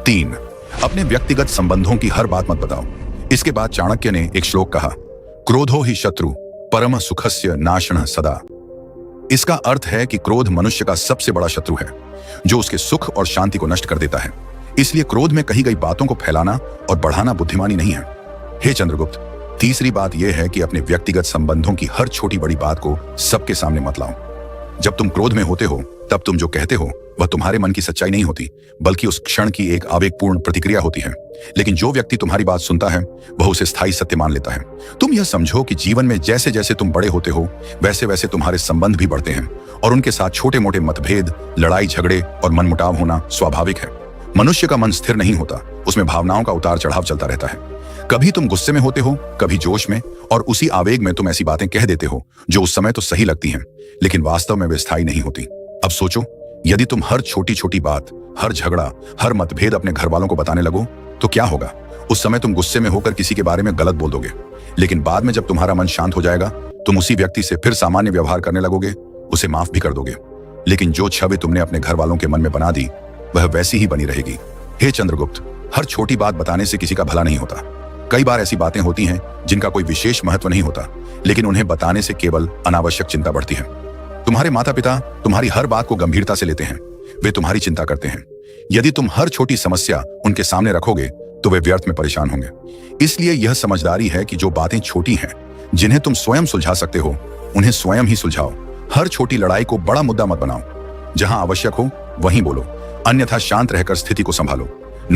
3. अपने व्यक्तिगत संबंधों की हर बात मत बताओ। इसके बाद चाणक्य ने एक श्लोक कहा, क्रोधो ही शत्रु परम सुखस्य नाशनः सदा। इसका अर्थ है कि क्रोध मनुष्य का सबसे बड़ा शत्रु है, जो उसके सुख और शांति को नष्ट कर देता है। इसलिए क्रोध में कही गई बातों को फैलाना और बढ़ाना बुद्धिमानी नहीं है। हे चंद्रगुप्त, तीसरी बात यह है कि अपने व्यक्तिगत संबंधों की हर छोटी बड़ी बात को सबके सामने मत लाओ। जब तुम क्रोध में होते हो तब तुम जो कहते हो वह तुम्हारे मन की सच्चाई नहीं होती, बल्कि उस क्षण की एक आवेगपूर्ण प्रतिक्रिया होती है। लेकिन जो व्यक्ति तुम्हारी बात सुनता है वह उसे स्थायी सत्य मान लेता है। तुम यह समझो कि जीवन में जैसे जैसे तुम बड़े होते हो वैसे वैसे तुम्हारे संबंध भी बढ़ते हैं और उनके साथ छोटे मोटे मतभेद, लड़ाई झगड़े और मनमुटाव होना स्वाभाविक है। मनुष्य का मन स्थिर नहीं होता, उसमें भावनाओं का उतार चढ़ाव चलता रहता है। कभी तुम गुस्से में होते हो, कभी जोश में, और उसी आवेग में तुम ऐसी बातें कह देते हो जो उस समय तो सही लगती हैं, लेकिन वास्तव में वे स्थायी नहीं होती। अब सोचो, यदि तुम हर छोटी छोटी बात, हर झगड़ा, हर मतभेद अपने घर वालों को बताने लगो तो क्या होगा? उस समय तुम गुस्से में होकर किसी के बारे में गलत बोल दोगे, लेकिन बाद में जब तुम्हारा मन शांत हो जाएगा तुम उसी व्यक्ति से फिर सामान्य व्यवहार करने लगोगे, उसे माफ भी कर दोगे। लेकिन जो छवि तुमने अपने घर वालों के मन में बना दी वह वैसी ही बनी रहेगी। हे चंद्रगुप्त, हर छोटी बात बताने से किसी का भला नहीं होता। कई बार ऐसी बातें होती हैं जिनका कोई विशेष महत्व नहीं होता, लेकिन उन्हें बताने से केवल अनावश्यक चिंता बढ़ती है। तुम्हारे माता पिता तुम्हारी हर बात को गंभीरता से लेते हैं, वे तुम्हारी चिंता करते हैं। यदि तुम हर छोटी समस्या उनके सामने रखोगे तो वे व्यर्थ में परेशान होंगे। इसलिए यह समझदारी है कि जो बातें छोटी हैं, जिन्हें तुम स्वयं सुलझा सकते हो, उन्हें स्वयं ही सुलझाओ। हर छोटी लड़ाई को बड़ा मुद्दा मत बनाओ। जहां आवश्यक हो वहीं बोलो, अन्यथा शांत रहकर स्थिति को संभालो।